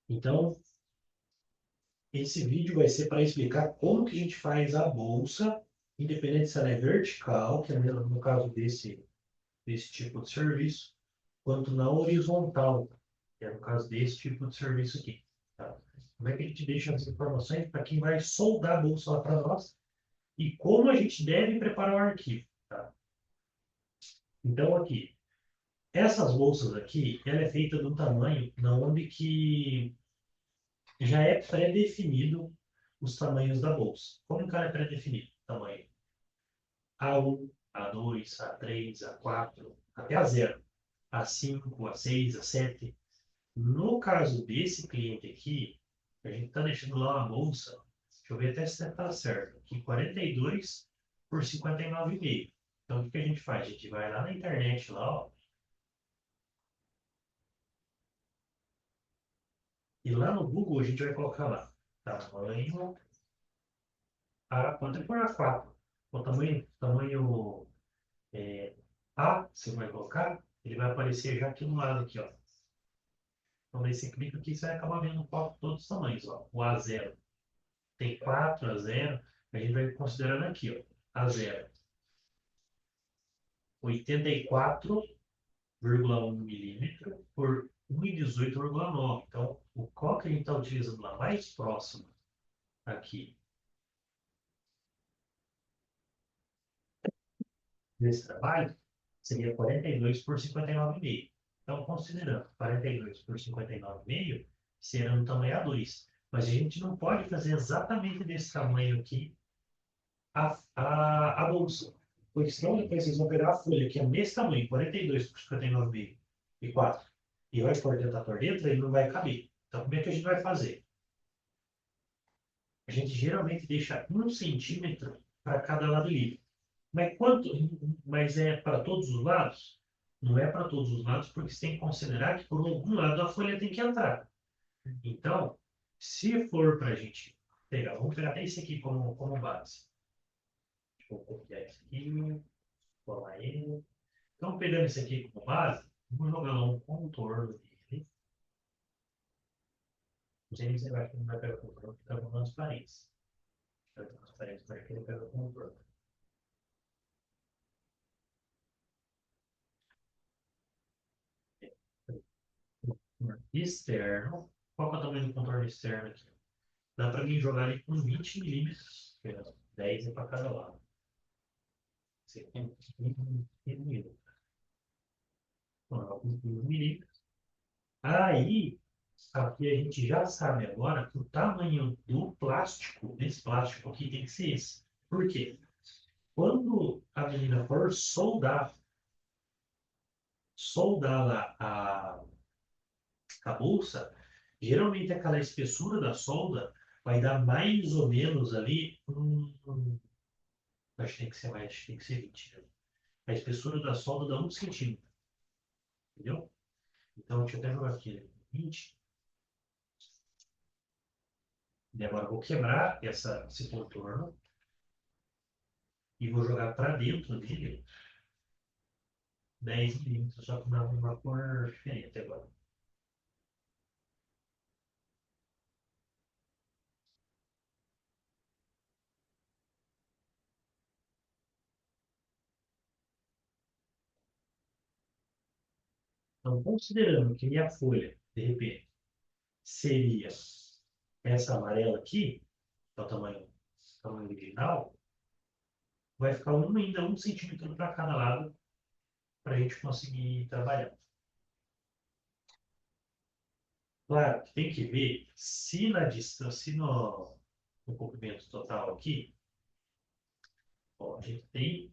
Então, esse vídeo vai ser para explicar como que a gente faz a bolsa, independente se ela é vertical, que é no caso desse tipo de serviço, quanto na horizontal, que é no caso desse tipo de serviço aqui. Tá? Como é que a gente deixa as informações para quem vai soldar a bolsa lá para nós e como a gente deve preparar o arquivo. Tá? Então, aqui, essas bolsas aqui, ela é feita de um tamanho na onde que já é pré-definido os tamanhos da bolsa. Como que ela é pré-definido? Tamanho A1, A2, A3, A4, até A0, A5, A6, A7. No caso desse cliente aqui, a gente está deixando lá uma bolsa, deixa eu ver até se está certo, aqui 42 por 59,5. Então, o que a gente faz? A gente vai lá na internet, lá, ó, e lá no Google a gente vai colocar lá, tamanho pode pôr A4. O tamanho A, você vai colocar, ele vai aparecer já aqui no lado, aqui, ó. Então, daí você clica aqui, você vai acabar vendo todos os tamanhos, ó. O A0 tem 4, A0, a gente vai considerando aqui, ó. A0, 84,1 milímetro por 1,18,9. Então, o qual que a gente está utilizando lá mais próximo aqui nesse trabalho seria 42 por 59,5. Então, considerando 42 por 59,5, será no tamanho A2. Mas a gente não pode fazer exatamente desse tamanho aqui a bolsa. Porque senão depois vocês vão pegar a folha, que é nesse tamanho, 42 por 59,5 e 4, e vai pôr dentro por dentro, ele não vai caber. Então, como é que a gente vai fazer? A gente geralmente deixa 1 centímetro para cada lado livre. Mas é para todos os lados? Não é para todos os lados, porque você tem que considerar que por algum lado a folha tem que entrar. Então, se for para a gente pegar, vamos pegar até esse aqui como base. Vou copiar esse aqui, colar ele. Então, pegando esse aqui como base, vou jogar lá um contorno dele. Não sei se você vai, não vai pegar o contorno, porque está com transparência. Está com transparência, mas ele pega o contorno. Externo. Qual que é o tamanho do contorno externo aqui? Dá para mim jogar ele com 20 milímetros. 10 é para cada lado. Você tem 15 milímetros. Então, com 15 milímetros. Aí, aqui a gente já sabe agora que o tamanho do plástico, desse plástico aqui, tem que ser esse. Por quê? Quando a menina for soldar lá a bolsa, geralmente aquela espessura da solda vai dar mais ou menos ali acho que tem que ser mais, tem que ser 20, né? A espessura da solda dá 1 centímetro, entendeu? Então, deixa eu até jogar aqui, né? 20. E agora eu vou quebrar esse contorno e vou jogar para dentro dele 10 milímetros, só que uma cor diferente agora. Então, considerando que minha folha, de repente, seria essa amarela aqui, que é o tamanho original, vai ficar ainda 1 centímetro para cada lado para a gente conseguir trabalhar. Claro que tem que ver se na distância, se no comprimento total aqui, ó, a gente tem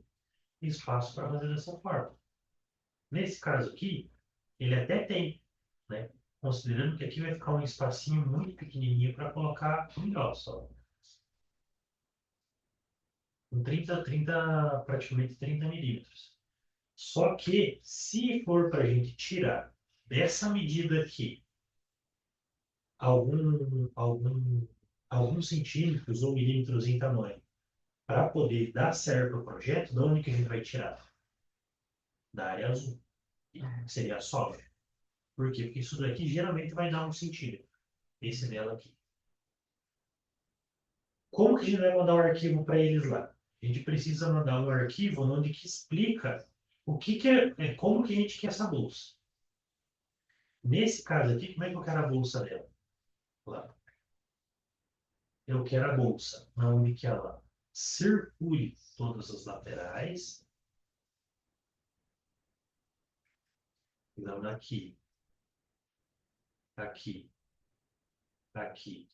espaço para fazer dessa forma. Nesse caso aqui, ele até tem, né? Considerando que aqui vai ficar um espacinho muito pequenininho para colocar um negócio só. Com 30, praticamente 30 milímetros. Só que, se for para a gente tirar dessa medida aqui alguns centímetros ou milímetros em tamanho, para poder dar certo o projeto, de onde que a gente vai tirar? Da área azul, que seria a soja. Por quê? Porque isso daqui geralmente vai dar 1 centímetro. esse dela aqui. Como que a gente vai mandar um arquivo para eles lá? A gente precisa mandar um arquivo onde que explica o que como que a gente quer essa bolsa. Nesse caso aqui, como é que eu quero a bolsa dela? Lá. Eu quero a bolsa onde que ela circule todas as laterais. Então, aqui, aqui, aqui.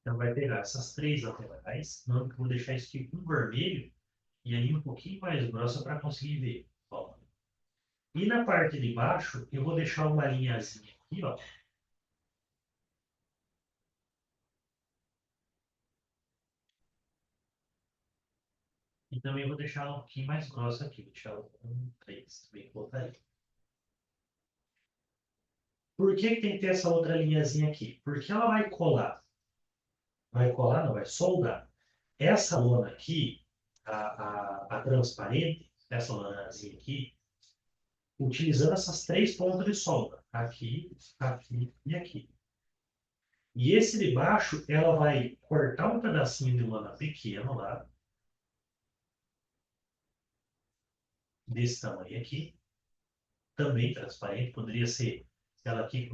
Então, vai pegar essas três laterais. Não, eu vou deixar isso aqui com vermelho e aí um pouquinho mais grossa para conseguir ver. Ó. E na parte de baixo, eu vou deixar uma linhazinha aqui, ó. E também vou deixar ela um pouquinho mais grossa aqui. Vou deixar ela com 3, também colocaria. Por que que tem que ter essa outra linhazinha aqui? Porque ela vai colar. Vai colar, não, vai soldar. Essa lona aqui, a transparente, essa lonazinha aqui, utilizando essas três pontas de solda. Aqui, aqui e aqui. E esse de baixo, ela vai cortar um pedacinho de lona pequeno lá, desse tamanho aqui, também transparente, poderia ser ela aqui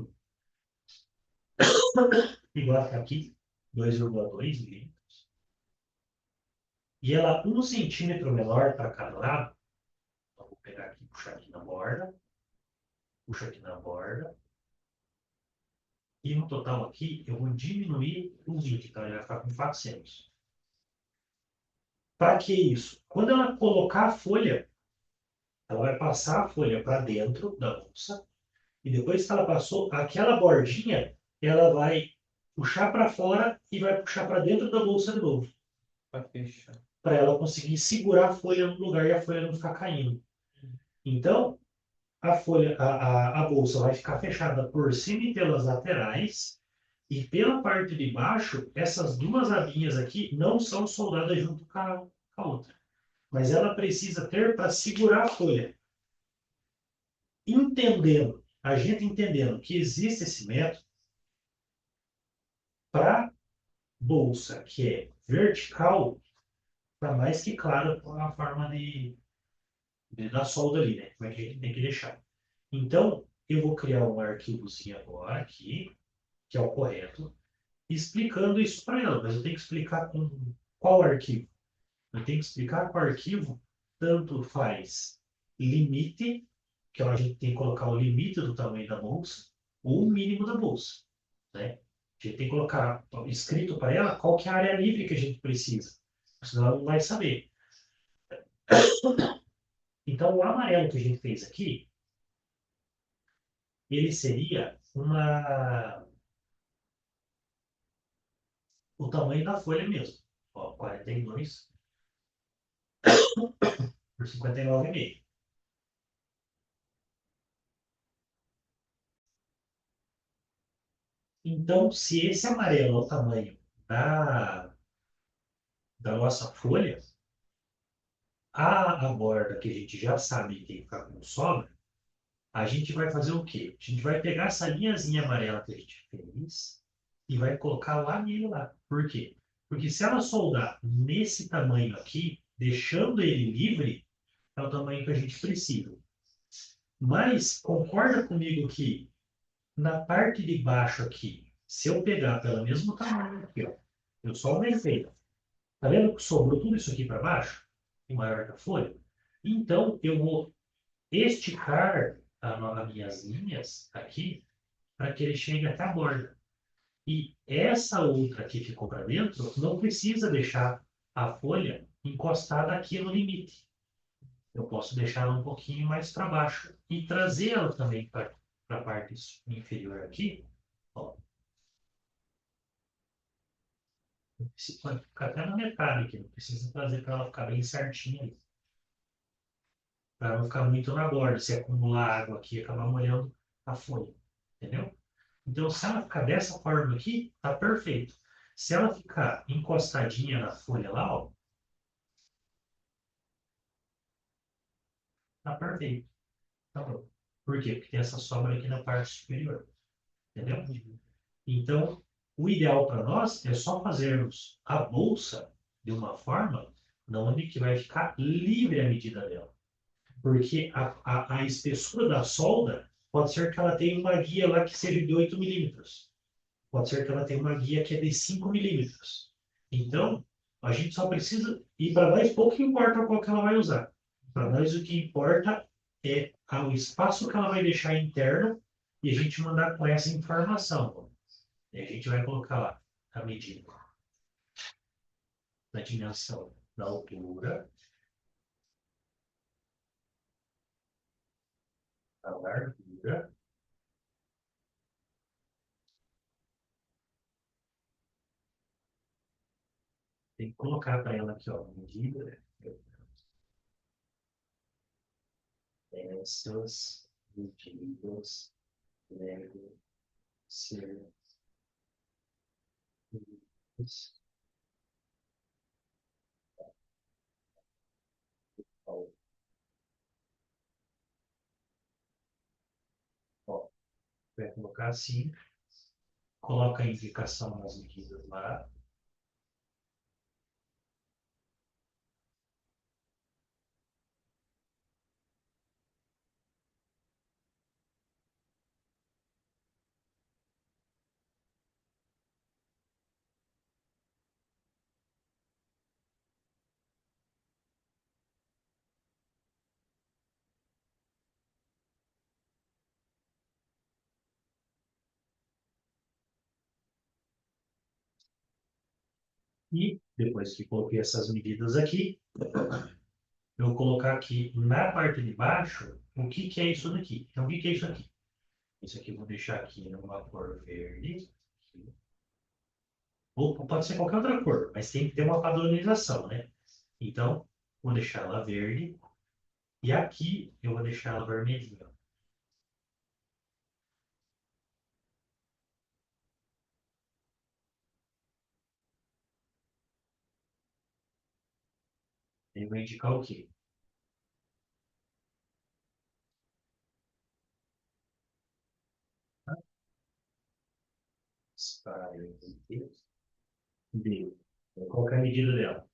igual a aqui, 2,2 milímetros. E ela 1 centímetro menor para cada lado. Então, vou pegar aqui, puxar aqui na borda, puxo aqui na borda. E no total aqui, eu vou diminuir o 20, então ele vai ficar com 400. Para que isso? Quando ela colocar a folha, ela vai passar a folha para dentro da bolsa. E depois que ela passou, aquela bordinha, ela vai puxar para fora e vai puxar para dentro da bolsa de novo. Para fechar. Para ela conseguir segurar a folha no lugar e a folha não ficar caindo. Então, a folha, a bolsa vai ficar fechada por cima e pelas laterais. E pela parte de baixo, essas duas abinhas aqui não são soldadas junto com a outra. Mas ela precisa ter para segurar a folha. Entendendo, a gente entendendo que existe esse método para bolsa que é vertical, está mais que claro a forma da solda ali, né? Como é que a gente tem que deixar. Então, eu vou criar um arquivozinho agora aqui, que é o correto, explicando isso para ela, mas eu tenho que explicar com qual arquivo? Eu tenho que explicar que o arquivo tanto faz limite, que a gente tem que colocar o limite do tamanho da bolsa, ou o mínimo da bolsa. Né? A gente tem que colocar escrito para ela qual que é a área livre que a gente precisa, senão ela não vai saber. Então, o amarelo que a gente fez aqui, ele seria o tamanho da folha mesmo. Ó, 42 por 59,5. Então, se esse amarelo é o tamanho da, da nossa folha, a borda que a gente já sabe que tem que ficar com sobra, a gente vai fazer o quê? A gente vai pegar essa linhazinha amarela que a gente fez e vai colocar lá nele lá. Por quê? Porque se ela soldar nesse tamanho aqui, deixando ele livre, é o tamanho que a gente precisa. Mas concorda comigo que na parte de baixo aqui, se eu pegar pelo mesmo tamanho aqui, ó, eu só aumentei. Tá vendo que sobrou tudo isso aqui para baixo? O maior da folha? Então, eu vou esticar as minhas linhas aqui para que ele chegue até a borda. E essa outra que ficou para dentro não precisa deixar a folha encostada aqui no limite. Eu posso deixar ela um pouquinho mais para baixo e trazer ela também para a parte inferior aqui. Ó. Pode ficar até na metade aqui, não precisa trazer para ela ficar bem certinha ali. Para não ficar muito na borda, se acumular água aqui e acabar molhando a folha. Entendeu? Então, se ela ficar dessa forma aqui, tá perfeito. Se ela ficar encostadinha na folha lá, ó, Tá perfeito. Tá bom. Por quê? Porque tem essa sobra aqui na parte superior. Entendeu? Então, o ideal para nós é só fazermos a bolsa de uma forma onde que vai ficar livre a medida dela. Porque a espessura da solda pode ser que ela tenha uma guia lá que seja de 8 milímetros. Pode ser que ela tenha uma guia que é de 5 milímetros. Então, a gente só precisa. E para nós, pouco importa qual que ela vai usar. Para nós, o que importa é o espaço que ela vai deixar interno e a gente mandar com essa informação. E a gente vai colocar lá a medida da dimensão da altura, da largura. Tem que colocar para ela aqui, ó, medida essas medidas devem ser medidas ao- ó, vai colocar assim, coloca a indicação nas medidas lá, e depois que coloquei essas medidas aqui, eu vou colocar aqui na parte de baixo o que que é isso daqui. Então, o que que é isso aqui? Isso aqui eu vou deixar aqui numa cor verde. Ou pode ser qualquer outra cor, mas tem que ter uma padronização, né? Então, vou deixar ela verde. E aqui eu vou deixar ela vermelhinha. Ele vai indicar o quê? Spire D. Qual que é a medida dela?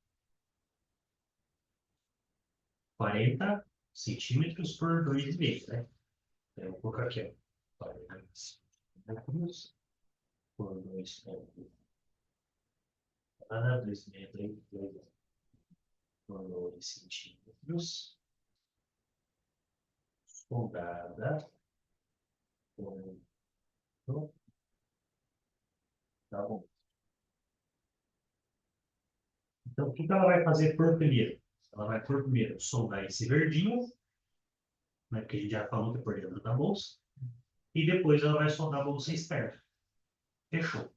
40 centímetros por 2,5, né? Então, eu vou colocar aqui, ó. 40 centímetros por 2,5. 2,5 por 2 centímetros. Soldada. Ponto. Tá bom. Então, o que que ela vai fazer por primeiro? Ela vai por primeiro soldar esse verdinho, né, que a gente já falou que é por dentro da bolsa, e depois ela vai soldar a bolsa externa. Fechou.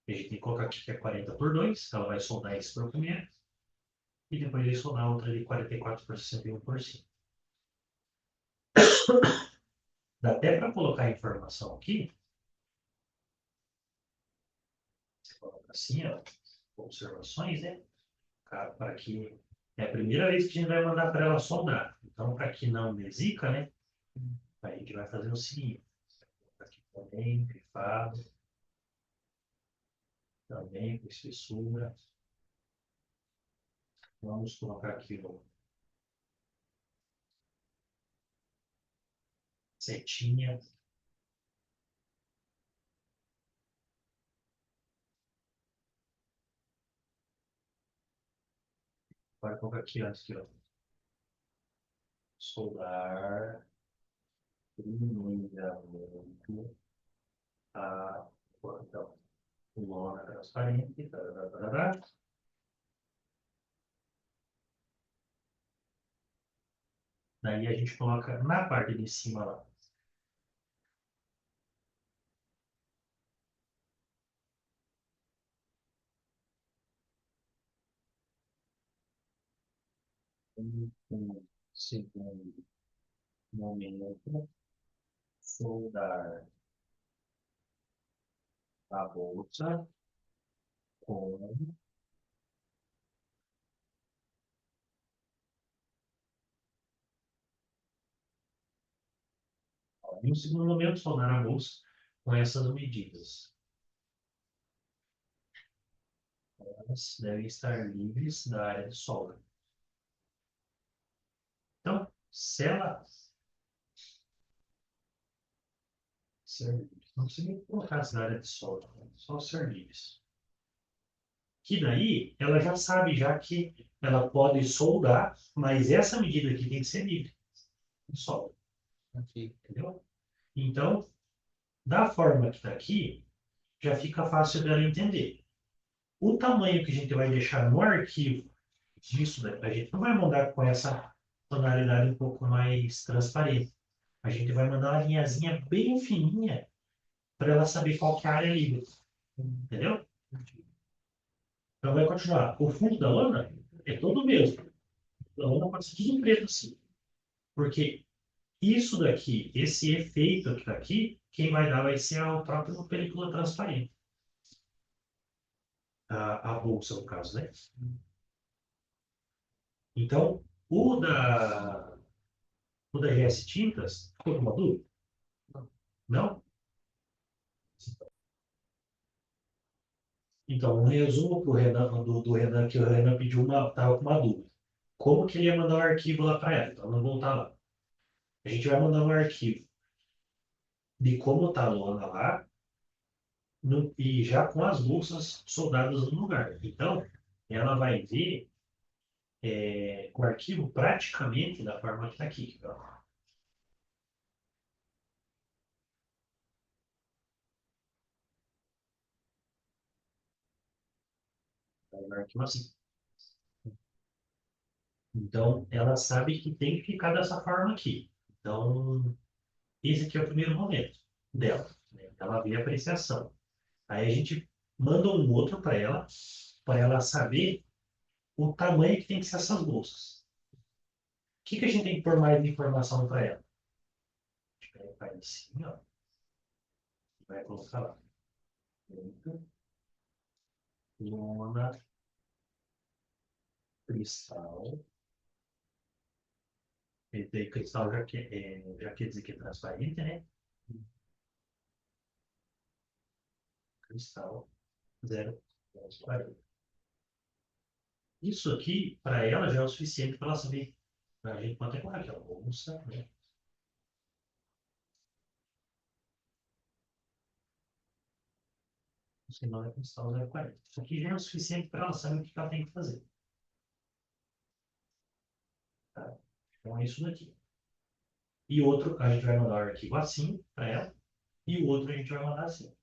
A gente tem que colocar aqui que é 40 por 2, ela vai soldar esse por primeiro, e depois vai soldar outra de 44 por 61%. Dá até para colocar a informação aqui, você coloca assim, ó, observações, né? Para que é a primeira vez que a gente vai mandar para ela soldar. Então, para que não dê zica, né? A gente vai fazer o seguinte. Aqui também, grifado, também com espessura. Vamos colocar aqui o setinha. Agora colocar aqui antes, aqui, ó. Soldar, primeiramente, a então, lona transparente. Tarará, tarará. Daí a gente coloca na parte de cima lá. Segundo momento, soldar a bolsa com Em um segundo momento, soldar a bolsa com essas medidas. Elas devem estar livres da área de solda. Então, se ela ser livres, não precisa nem colocar as na área de solda, né? Só ser livres. Que daí ela já sabe já que ela pode soldar, mas essa medida aqui tem que ser livre de solda. Ok. Entendeu? Então, da forma que está aqui, já fica fácil dela entender. O tamanho que a gente vai deixar no arquivo disso, né, a gente não vai mandar com essa tonalidade um pouco mais transparente. A gente vai mandar uma linhazinha bem fininha para ela saber qual que é a área livre. Entendeu? Então vai continuar. O fundo da lâmina é todo o mesmo. A lâmina pode ser tudo preto assim. Porque isso daqui, esse efeito que está aqui, quem vai dar vai ser a própria película transparente. A bolsa, no caso, né? Então, o da GS Tintas, ficou alguma dúvida? Não? Então, um resumo pro Renan, do Renan, que o Renan pediu estava com uma dúvida. Como que ele ia mandar o arquivo lá para ela? Então, não voltar lá. A gente vai mandar um arquivo de como está a lona lá, e já com as bolsas soldadas no lugar. Então, ela vai ver o arquivo praticamente da forma que está aqui. Ó. Tá o arquivo assim. Então, ela sabe que tem que ficar dessa forma aqui. Então, esse aqui é o primeiro momento dela, né? Ela vê a apreciação. Aí a gente manda um outro para ela saber o tamanho que tem que ser essas bolsas. O que a gente tem que pôr mais de informação para ela? A gente vai assim, ó, vai colocar lá. Lona, cristal. E daí cristal já quer dizer que é transparente, né? Cristal 0,40. Isso aqui, para ela, já é o suficiente para ela saber. A gente pode até colocar aqui, ó, bolsa, né? Senão é cristal 0,40. Isso aqui já é o suficiente para ela saber o que ela tem que fazer. Tá? Então é isso daqui. E outro, a gente vai mandar o arquivo assim para ela, e o outro a gente vai mandar assim.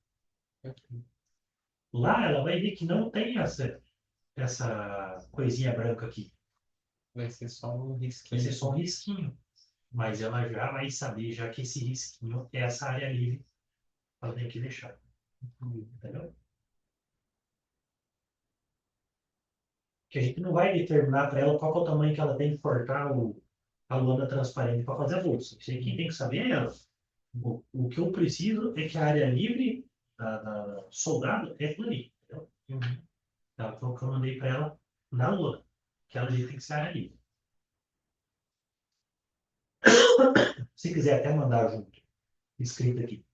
Lá ela vai ver que não tem essa coisinha branca aqui. Vai ser só um Vai ser risquinho. só um risquinho. Mas ela já vai saber, já que esse risquinho é essa área livre, ela tem que deixar. Entendeu? Que a gente não vai determinar para ela qual é o tamanho que ela tem que cortar a lona transparente para fazer a bolsa. Isso aí quem tem que saber é ela. O que eu preciso é que a área livre da soldado é aquilo ali. Entendeu? Tá? Foi o que eu mandei para ela na lona. Que ela tem que ser a área livre. Se quiser até mandar junto, escrito aqui.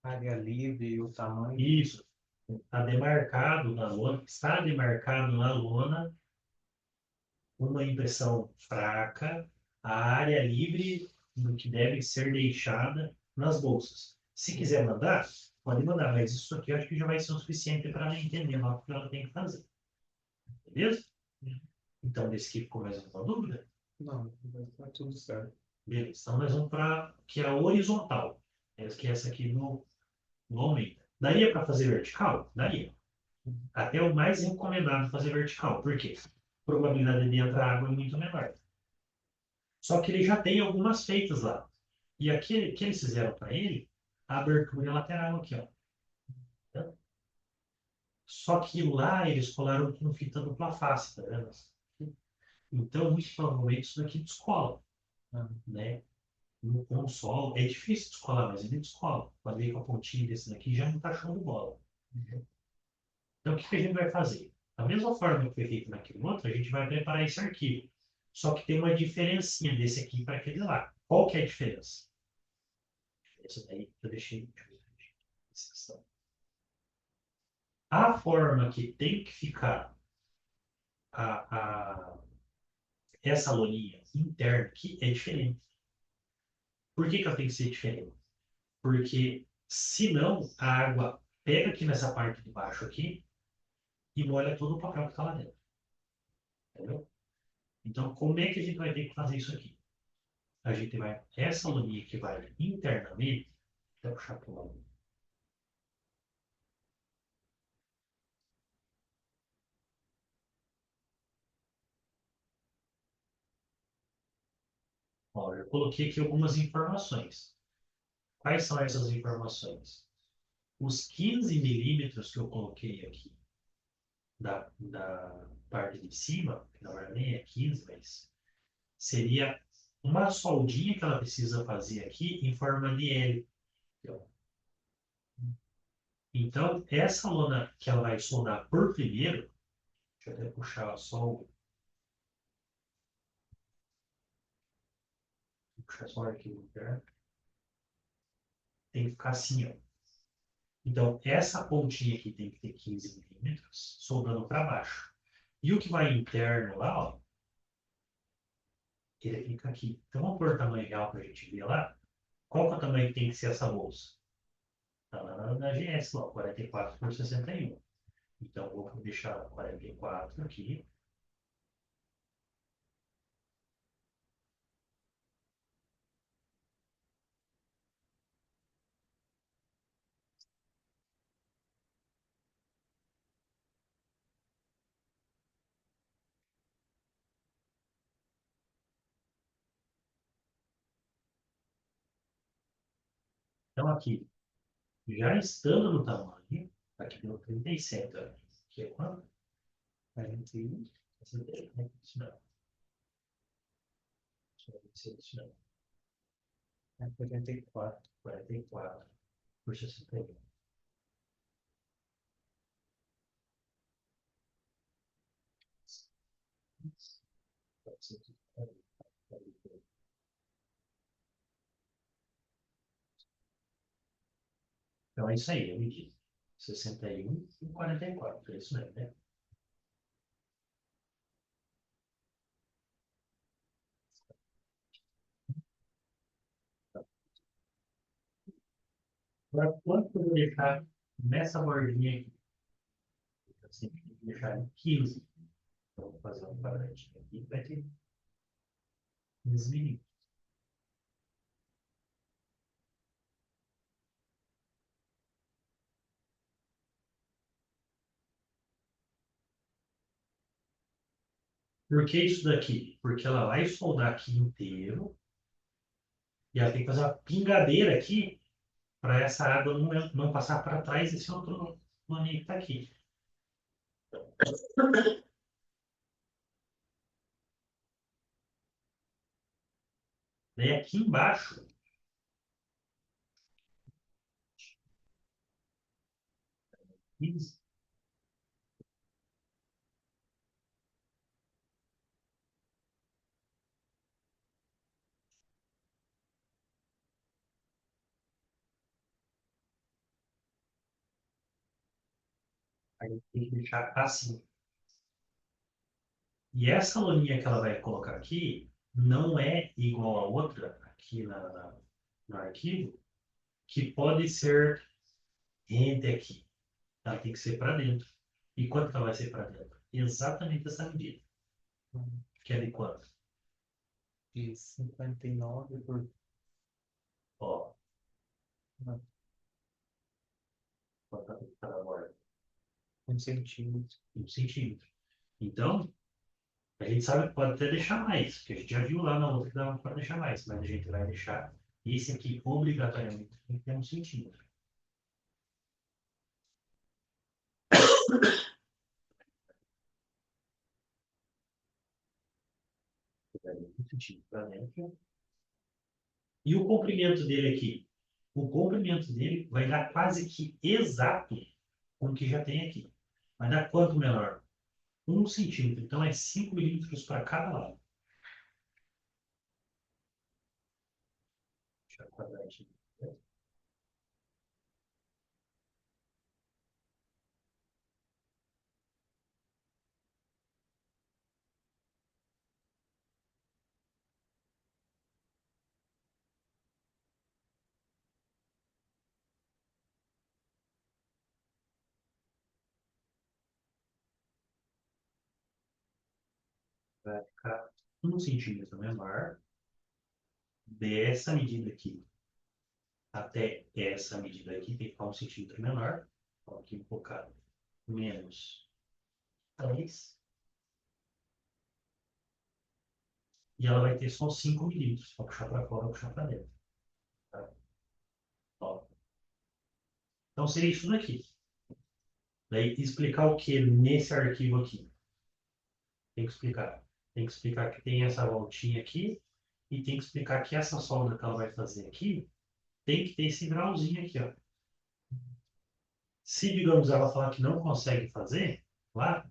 Área livre e o tamanho. Isso. Está demarcado na lona, está demarcado na lona uma impressão fraca, a área livre do que deve ser deixada nas bolsas. Se quiser mandar, pode mandar, mas isso aqui eu acho que já vai ser o suficiente para ela entender lá o que ela tem que fazer. Beleza? Então, desse aqui ficou mais alguma dúvida? Não, tá tudo certo. Beleza. Então, nós vamos para que é a horizontal. Que é essa aqui no aumento. Daria para fazer vertical? Daria. Até o mais recomendado fazer vertical. Por quê? A probabilidade de entrar água é muito menor. Só que ele já tem algumas feitas lá. E aqui que eles fizeram para ele, a abertura lateral aqui, ó. Tá? Só que lá eles colaram com fita dupla face, tá vendo? Então, muito provavelmente isso daqui descola, né? No console, é difícil descolar, mas ele descola. Pode ver com a pontinha desse daqui já não tá show de bola. Então, o que a gente vai fazer? Da mesma forma que foi feito naquele outro, a gente vai preparar esse arquivo. Só que tem uma diferencinha desse aqui para aquele lá. Qual que é a diferença? Essa daí eu deixei. A forma que tem que ficar a, essa loninha interna aqui é diferente. Por que ela tem que ser diferente? Porque senão a água pega aqui nessa parte de baixo aqui e molha todo o papel que está lá dentro. Entendeu? Então, como é que a gente vai ter que fazer isso aqui? A gente vai, essa loninha que vai internamente, até puxar para o lado. Ó, eu coloquei aqui algumas informações. Quais são essas informações? Os 15 milímetros que eu coloquei aqui da parte de cima, que na verdade nem é 15, mas seria uma soldinha que ela precisa fazer aqui em forma de L. Então, essa lona que ela vai soldar por primeiro, deixa eu até puxar só puxar só o arquivo interno, tem que ficar assim, ó. Então, essa pontinha aqui tem que ter 15 milímetros, soldando para baixo. E o que vai interno lá, ó, ele fica aqui. Então, vamos pôr o tamanho real para a gente ver lá. Qual que é o tamanho que tem que ser essa bolsa? Está lá na GS, lá, 44 por 61. Então, vou deixar 44 aqui. Então, aqui, já estando no tamanho, aqui deu 37, ó. Aqui é quanto? 41. Isso não. Isso não. É 44. 44 por 61. Então é isso aí, eu medi 61 e 44, é isso mesmo, né? Agora, quanto eu vou deixar nessa bordinha aqui? Assim, tem que deixar em 15. Então, vou fazer um quadradinho aqui, vai ter 15 milímetros. Por que isso daqui? Porque ela vai soldar aqui inteiro e ela tem que fazer uma pingadeira aqui para essa água não passar para trás desse outro maninho que está aqui. Daí aqui embaixo, 15, a gente tem que deixar assim. E essa loninha que ela vai colocar aqui não é igual a outra aqui no arquivo, que pode ser rente aqui. Ela tem que ser para dentro. E quanto que ela vai ser para dentro? Exatamente essa medida. Que é de quanto? E 59 por Ó, quanto está na borda? 1 centímetro. 1 centímetro. Então, a gente sabe que pode até deixar mais, porque a gente já viu lá na outra que dava para deixar mais, mas a gente vai deixar esse aqui obrigatoriamente tem que ter 1 centímetro. Pegaria 1 centímetro para dentro. E o comprimento dele aqui? O comprimento dele vai dar quase que exato com o que já tem aqui. Vai dar quanto menor? 1 centímetro. Então é 5 milímetros para cada lado. Deixa eu quadrar aqui. vai ficar 1 centímetro menor dessa medida aqui até essa medida aqui, tem que ficar 1 centímetro menor. Então, aqui vou colocar menos 3. E ela vai ter só 5 milímetros. Para puxar para fora, puxar para dentro. Tá? Ó. Então, seria isso daqui. Daí, explicar o que nesse arquivo aqui? Tem que explicar. Tem que explicar que tem essa voltinha aqui e tem que explicar que essa solda que ela vai fazer aqui tem que ter esse grauzinho aqui, ó. Se, digamos, ela falar que não consegue fazer, lá,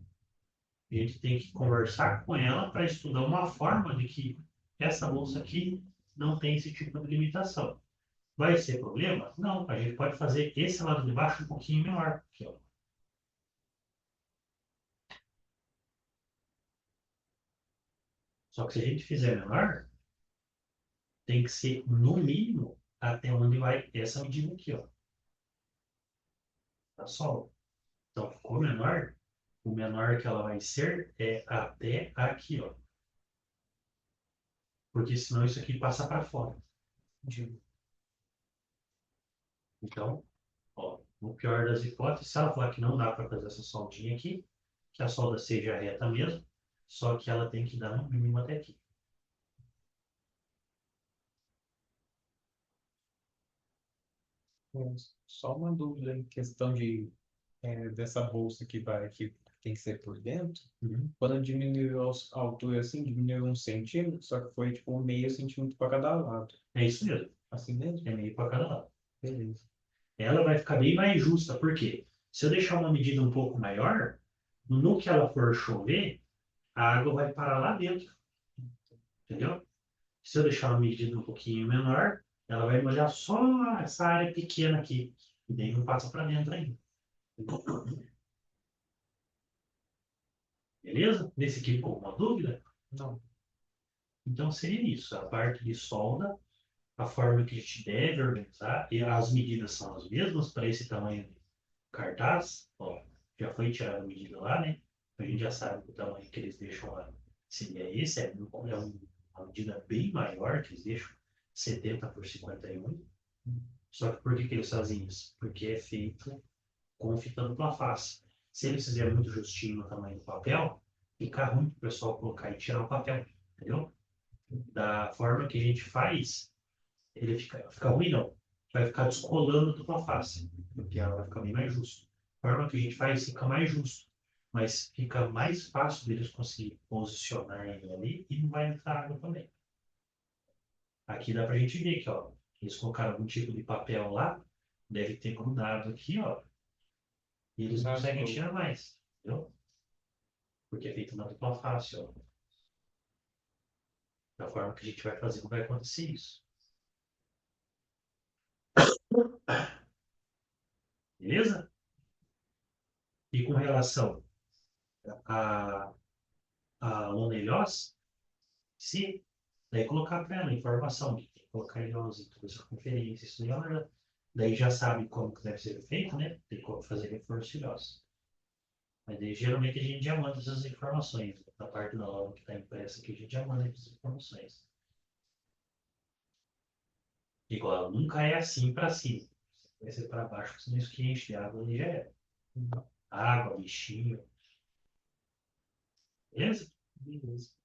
a gente tem que conversar com ela para estudar uma forma de que essa bolsa aqui não tem esse tipo de limitação. Vai ser problema? Não, a gente pode fazer esse lado de baixo um pouquinho menor. Aqui, ó. Só que se a gente fizer menor, tem que ser no mínimo até onde vai essa medida aqui, ó. Tá só. Então ficou menor. O menor que ela vai ser é até aqui, ó. Porque senão isso aqui passa para fora. Então, ó, no pior das hipóteses, se ela falar que não dá para fazer essa soldinha aqui, que a solda seja reta mesmo, só que ela tem que dar no mínimo até aqui. Só uma dúvida em questão de dessa bolsa que tem que ser por dentro. Uhum. Quando diminuiu a altura assim, diminuiu 1 centímetro, só que foi tipo meio centímetro para cada lado. É isso mesmo. Assim mesmo? É meio para cada lado. Beleza. Ela vai ficar bem mais justa, porque se eu deixar uma medida um pouco maior, no que ela for chover, a água vai parar lá dentro. Entendeu? Se eu deixar uma medida um pouquinho menor, ela vai molhar só essa área pequena aqui. E daí não passa para dentro ainda. Beleza? Nesse aqui ficou uma dúvida? Não. Então seria isso. A parte de solda, a forma que a gente deve organizar, e as medidas são as mesmas para esse tamanho de cartaz. Ó, já foi tirada a medida lá, né? A gente já sabe que o tamanho que eles deixam lá seria esse. Uma medida bem maior que eles deixam, 70 por 51. Só que por que eles fazem isso? Porque é feito com fita dupla face. Se eles fizerem muito justinho no tamanho do papel, fica ruim para o pessoal colocar e tirar o papel, entendeu? Da forma que a gente faz, ele fica ruim, não. Vai ficar descolando a dupla face, porque ela vai ficar bem mais justo. A forma que a gente faz fica mais justo, mas fica mais fácil deles conseguir posicionar ele ali e não vai entrar água também. Aqui dá para a gente ver que, ó, eles colocaram algum tipo de papel lá, deve ter grudado aqui, ó, e eles não conseguem tirar mais, entendeu? Porque é feito na dupla face, ó. Da forma que a gente vai fazer, não vai acontecer isso. Beleza? E com relação a, a Lonelhós, se daí colocar para ela informação que tem que colocar Ilhós em toda essa conferência, isso daí ela daí já sabe como que deve ser feito, né? Tem como fazer reforço de Ilhós. Mas daí, geralmente a gente já manda essas informações. Na parte da aula que está impressa aqui, a gente já manda essas informações. Igual, nunca é assim para cima. Vai ser para baixo, senão isso que enche de água ali já é. Água, bichinho. Beleza? Beleza.